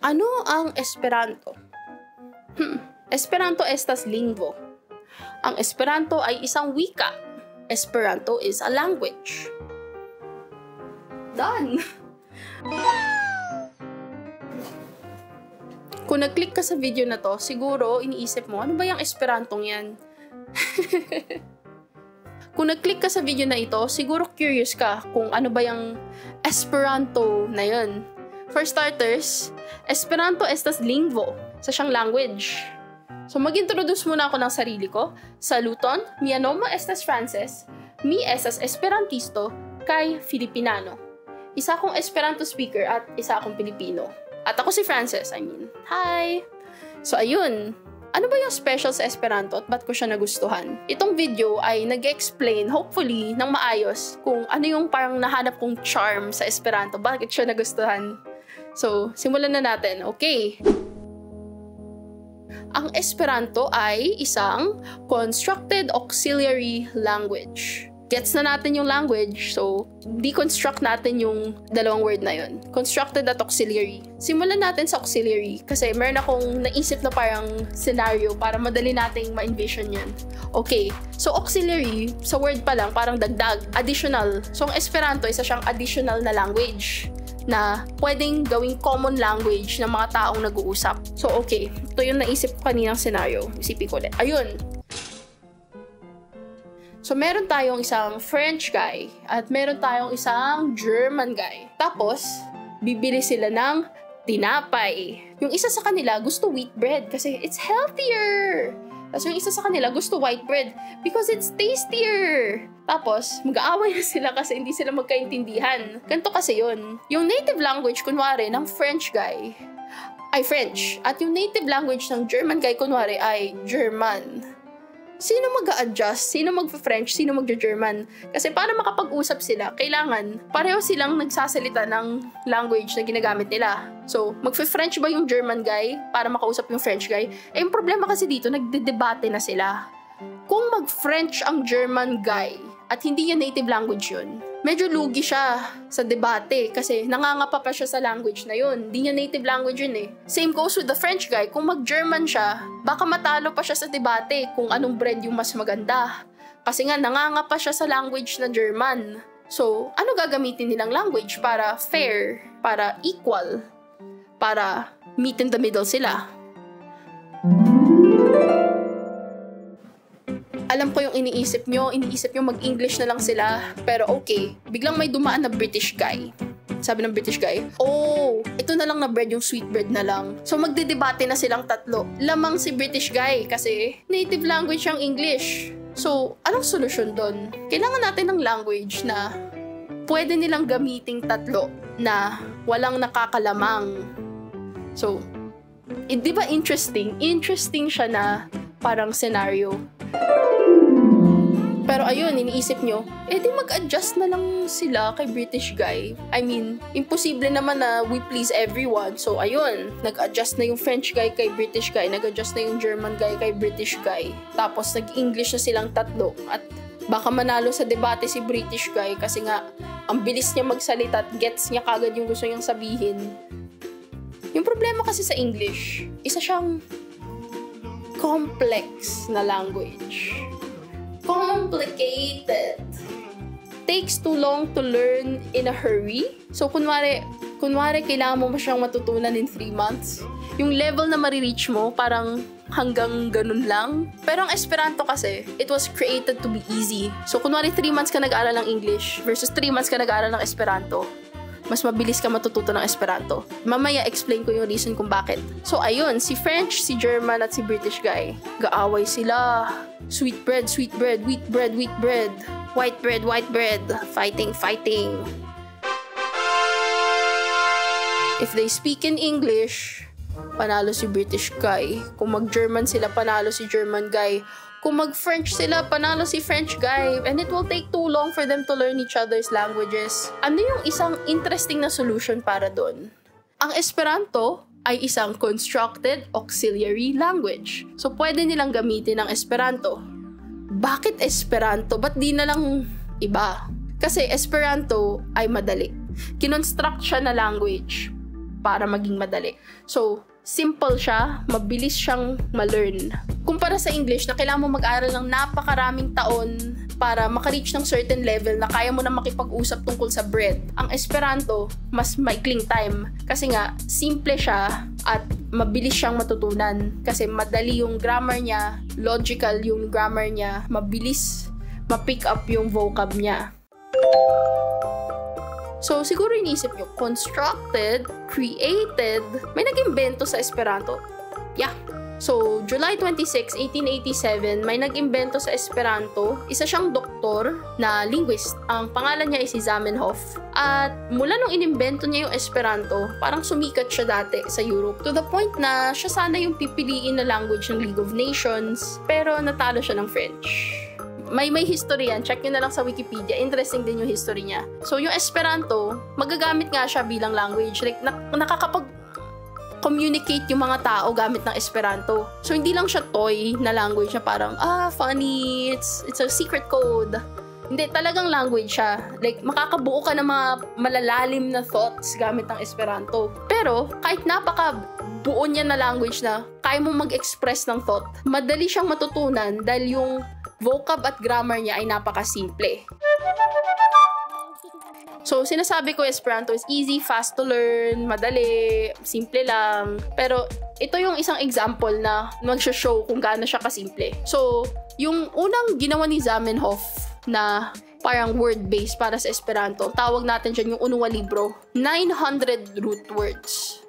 Ano ang Esperanto? Esperanto estas lingvo. Ang Esperanto ay isang wika. Esperanto is a language. Done! Kung nag-click ka sa video na to, siguro iniisip mo, ano ba yung Esperantong yan? Kung nag-click ka sa video na ito, siguro curious ka kung ano ba yung Esperanto na yun. For starters, Esperanto estas lingvo, sa siyang language. So mag-introduce muna ako ng sarili ko. Saluton, mia nomo estas Frances, mi estas Esperantisto, kay Filipinano. Isa akong Esperanto speaker at isa akong Pilipino. At ako si Frances, hi! So ayun, ano ba yung special sa Esperanto at ba't ko siya nagustuhan? Itong video ay nag-explain, hopefully, ng maayos kung ano yung parang nahanap kong charm sa Esperanto, bakit siya nagustuhan. So, simulan na natin. Okay. Ang Esperanto ay isang constructed auxiliary language. Gets na natin yung language, so deconstruct natin yung dalawang word na yun. Constructed at auxiliary. Simulan natin sa auxiliary kasi meron akong naisip na parang scenario para madali nating ma-envision yan. Okay, so auxiliary, sa word pa lang, parang dagdag, additional. So ang Esperanto, isa siyang additional na language na pwedeng gawing common language ng mga taong nag-uusap. So, okay. Ito yung naisip ko kaninang scenario. Isipin ko ulit. Ayun. So, meron tayong isang French guy at meron tayong isang German guy. Tapos, bibili sila ng tinapay. Yung isa sa kanila gusto wheat bread kasi it's healthier. Tapos yung isa sa kanila gusto white bread because it's tastier. Tapos, mag-aaway na sila kasi hindi sila magkaintindihan. Ganito kasi yun. Yung native language, kunwari, ng French guy ay French. At yung native language ng German guy, kunwari, ay German. Sino mag-a-adjust? Sino mag-French? Sino mag-German? Kasi para makapag-usap sila, kailangan pareho silang nagsasalita ng language na ginagamit nila. So, mag-French ba yung German guy para makausap yung French guy? Eh, yung problema kasi dito, nagde-debate na sila. Kung mag-French ang German guy at hindi yung native language yun, medyo lugi siya sa debate kasi nangangapa pa siya sa language na yun. Hindi niya native language yun eh. Same goes with the French guy. Kung mag-German siya, baka matalo pa siya sa debate kung anong bread yung mas maganda. Kasi nga, nangangapa siya sa language na German. So, ano gagamitin nilang language para fair, para equal, para meet in the middle sila? Alam ko yung iniisip nyo mag-English na lang sila. Pero okay, biglang may dumaan na British guy. Sabi ng British guy, oh, ito na lang na bread, yung sweet bread na lang. So magdedebate na silang tatlo. Lamang si British guy kasi native language ang English. So, anong solusyon doon? Kailangan natin ng language na pwede nilang gamiting tatlo na walang nakakalamang. So, di ba interesting? Interesting siya na parang scenario. Pero ayun, iniisip nyo, di mag-adjust na lang sila kay British guy. I mean, imposible naman na we please everyone. So ayun, nag-adjust na yung French guy kay British guy, nag-adjust na yung German guy kay British guy. Tapos nag-English na silang tatlo. At baka manalo sa debate si British guy kasi nga, ang bilis niya magsalita at gets niya kagad yung gusto niyang sabihin. Yung problema kasi sa English, isa siyang complex na language. Complicated. Takes too long to learn in a hurry. So, kunwari kailangan mo siyang matutunan in 3 months. Yung level na marireach mo, parang hanggang ganun lang. Pero ang Esperanto kasi, it was created to be easy. So, kunwari 3 months ka nag-aaral ng English versus 3 months ka nag-aaral ng Esperanto, mas mabilis ka matututo ng Esperanto. Mamaya explain ko yung reason kung bakit. So ayun, si French, si German at si British guy, gaaway sila. Sweet bread, wheat bread, white bread, fighting. If they speak in English, panalo si British guy. Kung mag-German sila, panalo si German guy. Kung mag-French sila, panalo si French guy. And it will take too long for them to learn each other's languages. Ano yung isang interesting na solution para doon? Ang Esperanto ay isang constructed auxiliary language. So, pwede nilang gamitin ang Esperanto. Bakit Esperanto? Ba't di na lang iba? Kasi Esperanto ay madali. Kinonstruct siya na language. para maging madali. So, simple siya, mabilis siyang ma-learn. Kumpara sa English na kailangan mo mag-aral ng napakaraming taon para makareach ng certain level na kaya mo na makipag-usap tungkol sa bread. Ang Esperanto, mas maikling time. Kasi nga, simple siya at mabilis siyang matutunan. Kasi madali yung grammar niya, logical yung grammar niya, mabilis ma-pick up yung vocab niya. So, siguro iniisip nyo, constructed, created, may nag-imbento sa Esperanto. Yeah. So, July 26, 1887, may nag-imbento sa Esperanto. Isa siyang doktor na linguist. Ang pangalan niya ay si Zamenhof. At mula nung inimbento niya yung Esperanto, parang sumikat siya dati sa Europe. To the point na siya sana yung pipiliin na language ng League of Nations, pero natalo siya ng French. May history yan. Check nyo na lang sa Wikipedia. Interesting din yung history niya. So, yung Esperanto, magagamit nga siya bilang language. Like, nakakapag-communicate yung mga tao gamit ng Esperanto. So, hindi lang siya toy na language na parang, funny, it's a secret code. Hindi, talagang language siya. Like, makakabuo ka ng mga malalalim na thoughts gamit ng Esperanto. Pero, kahit napaka-buo niya na language na kaya mo mag-express ng thought, madali siyang matutunan dahil yung vocab at grammar niya ay napakasimple. So, sinasabi ko Esperanto is easy, fast to learn, madali, simple lang. Pero, ito yung isang example na mag-show kung gaano siya kasimple. So, yung unang ginawa ni Zamenhof na parang word-based para sa Esperanto, tawag natin dyan yung Unua Libro, 900 root words.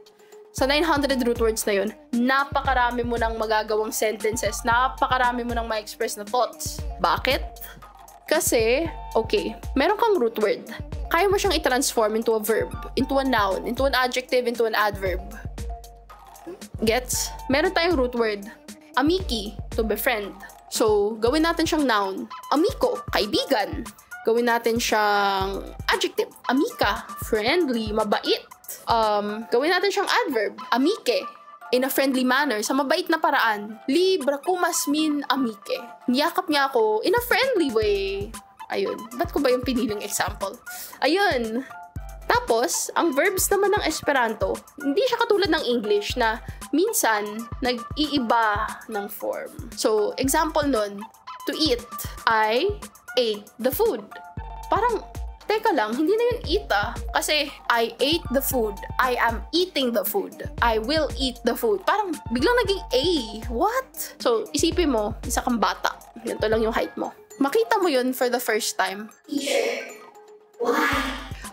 Sa 900 root words na yun, napakarami mo nang magagawang sentences, napakarami mo nang ma-express na thoughts. Bakit? Kasi, okay, meron kang root word. Kaya mo siyang i-transform into a verb, into a noun, into an adjective, into an adverb. Gets? Meron tayong root word. Amiki, to befriend. So, gawin natin siyang noun. Amico, kaibigan. Gawin natin siyang adjective. Amica, friendly, mabait. Gawin natin siyang adverb. Amike, in a friendly manner, sa mabait na paraan. Libra kumas min amike. Niyakap niya ako in a friendly way. Ayun. Ba't ko ba yung piniling example? Ayun. Tapos, ang verbs naman ng Esperanto, hindi siya katulad ng English na minsan nag-iiba ng form. So, example nun, to eat. I ate the food. Parang, teka lang, hindi na yun eat kasi I ate the food. I am eating the food. I will eat the food. Parang biglang naging A. What? So, isipin mo, isa kang bata. Ganito lang yung height mo. Makita mo yun for the first time. Teacher, why?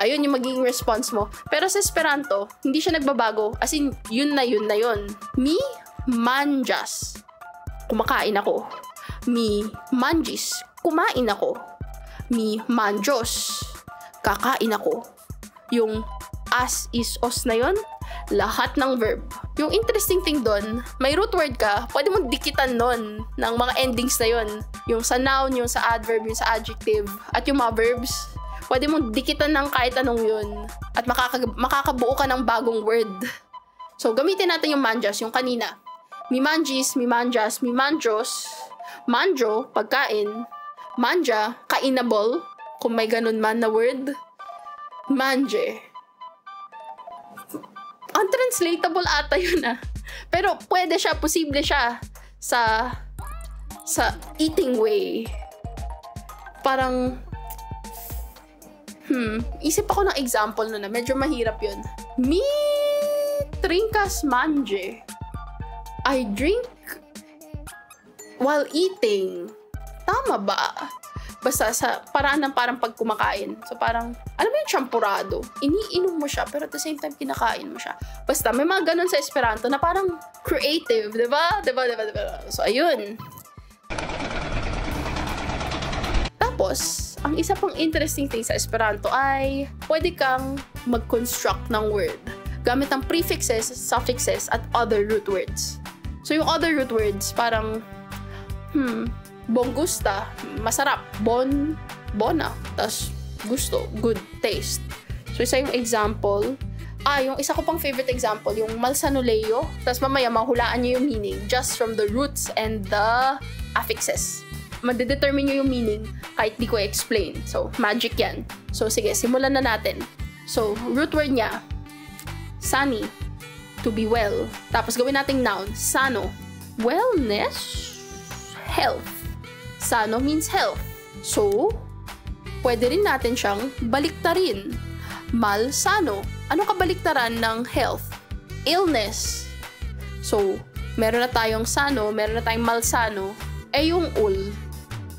Ayun yung magiging response mo. Pero sa Esperanto, hindi siya nagbabago. As in, yun na yun. Mi manjas. Kumakain ako. Mi manjis. Kumain ako. Mi manjos. Kakain ako. Yung as, is, os na yun, lahat ng verb. Yung interesting thing doon, may root word ka, pwede mong dikitan nun ng mga endings na yun. Yung sa noun, yung sa adverb, yung sa adjective, at yung mga verbs, pwede mong dikitan ng kahit anong yun. At makakabuo ka ng bagong word. So, gamitin natin yung manjas, yung kanina. Mi manjis, mi manjas, mi manjos. Manjo, pagkain. Manja, kainable. Kung may ganun man na word. Manje. Untranslatable ata yun Pero pwede siya, posible siya sa eating way. Parang isip ako ng example na medyo mahirap yun. Mi trinkas manje. I drink while eating. Tama ba? Basta sa paraan ng parang pag kumakain. So parang, alam mo yung champurado? Iniinom mo siya, pero at the same time, kinakain mo siya. Basta, may mga ganun sa Esperanto na parang creative, diba? Diba? So, ayun. Tapos, ang isa pang interesting thing sa Esperanto ay pwede kang mag-construct ng word gamit ng prefixes, suffixes, at other root words. So, yung other root words, parang, bongusta, masarap. Bona. Tas gusto, good taste. So, isa yung example. Yung isa ko pang favorite example, yung malsanuleo. Tas mamaya, mahulaan nyo yung meaning just from the roots and the affixes. Madedetermine nyo yung meaning kahit di ko explain. So, magic yan. So, sige, simulan na natin. So, root word niya, Sani, to be well. Tapos gawin nating noun, sano. Wellness, health. Sano means health. So, pwede rin natin siyang baliktarin. Malsano. Ano kabaliktaran ng health? Illness. So, meron na tayong sano, meron na tayong malsano. Eh yung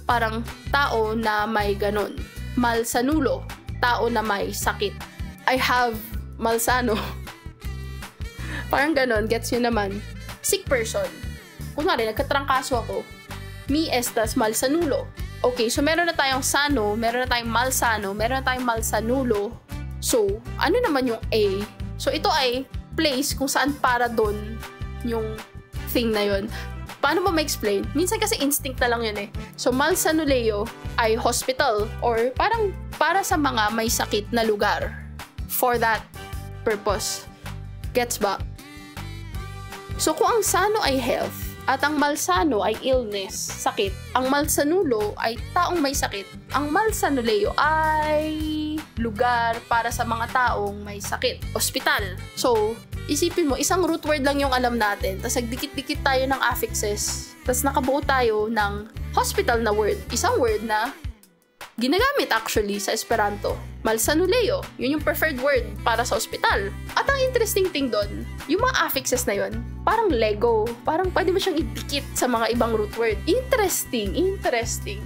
parang tao na may ganon. Malsanulo, tao na may sakit. I have malsano. Parang ganon, gets yun naman. Sick person. Kunwari, nagkatrangkaso ako. Mi estas malsanulo. Okay, so meron na tayong sano, meron na tayong malsano, meron na tayong malsanulo. So, ano naman yung A? So, ito ay place kung saan para doon yung thing na yun. Paano ba ma-explain? Minsan kasi instinct na lang yun eh. So, malsanuleo ay hospital or parang para sa mga may sakit na lugar. For that purpose. Gets ba? So, kung ang sano ay health, at ang malsano ay illness, sakit. Ang malsanulo ay taong may sakit. Ang malsanuleo ay lugar para sa mga taong may sakit. Hospital. So, isipin mo, isang root word lang yung alam natin. Tapos nagdikit-dikit tayo ng affixes. Tapos nakabuo tayo ng hospital na word. Isang word na ginagamit actually sa Esperanto. Malsanuleo. Yun yung preferred word para sa hospital. At ang interesting thing doon, yung mga affixes na yun, parang Lego. Parang pwede mo siyang idikit sa mga ibang root word. Interesting.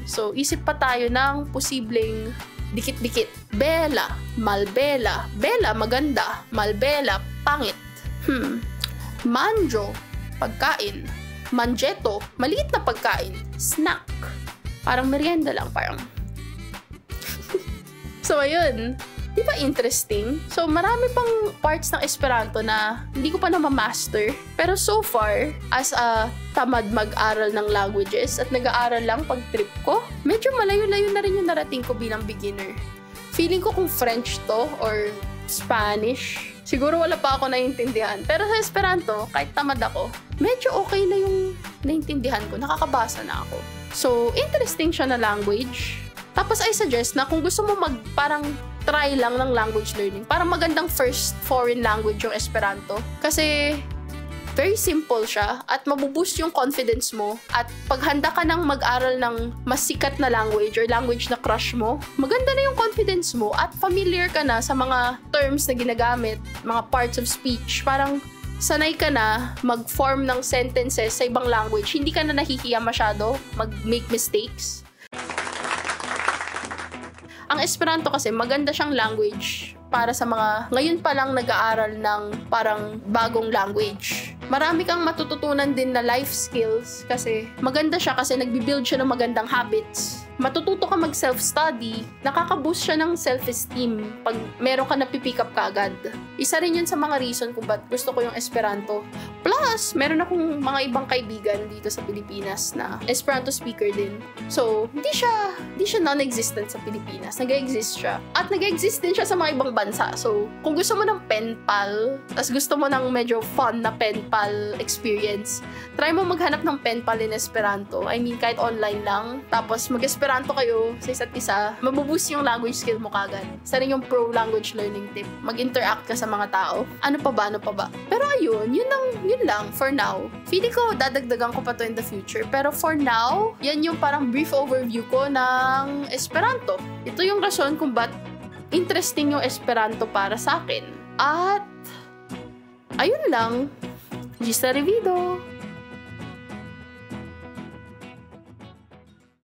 So, isip pa tayo ng posibleng dikit-dikit. Bella, malbela. Bella, maganda. Malbela, pangit. Manjo, pagkain. Manjeto, maliit na pagkain. Snack. Parang merienda lang, parang. So, ayun. Di ba interesting? So, marami pang parts ng Esperanto na hindi ko pa na-master. Pero so far, as a tamad mag-aral ng languages at nag-aaral lang pag trip ko, medyo malayo-layo na rin yung narating ko bilang beginner. Feeling ko kung French to or Spanish, siguro wala pa ako naiintindihan. Pero sa Esperanto, kahit tamad ako, medyo okay na yung naiintindihan ko. Nakakabasa na ako. So, interesting siya na language. Tapos I suggest na kung gusto mo parang try lang ng language learning, parang magandang first foreign language yung Esperanto. Kasi very simple siya at mabuboost yung confidence mo. At paghanda ka ng mag-aral ng mas sikat na language or language na crush mo, maganda na yung confidence mo at familiar ka na sa mga terms na ginagamit, mga parts of speech. Parang sanay ka na mag-form ng sentences sa ibang language. Hindi ka na nahihiya masyado mag-make mistakes. Ang Esperanto kasi maganda siyang language para sa mga ngayon pa lang nag-aaral ng parang bagong language. Marami kang matututunan din na life skills kasi maganda siya kasi nagbi-build siya ng magandang habits. Matututo ka mag-self-study, nakaka-boost siya ng self-esteem pag meron ka na pipick up kaagad. Isa rin yun sa mga reason kung ba't gusto ko yung Esperanto. Plus, meron akong mga ibang kaibigan dito sa Pilipinas na Esperanto speaker din. So, hindi siya non-existent sa Pilipinas. Nag-exist siya. At nag-exist din siya sa mga ibang bansa. So, kung gusto mo ng pen pal, tas gusto mo ng medyo fun na pen pal experience, try mo maghanap ng pen pal in Esperanto. I mean, kahit online lang. Tapos, mag-Esperanto kayo sa isa't isa, mabuboost yung language skill mo kagad. Isa rin yung pro language learning tip. Mag-interact ka sa mga tao. Ano pa ba? Pero ayun, yun lang for now. Feeling ko, dadagdagan ko pa to in the future. Pero for now, yan yung parang brief overview ko ng Esperanto. Ito yung rason kung ba't interesting yung Esperanto para sa akin. At, ayun lang. Gista Revido!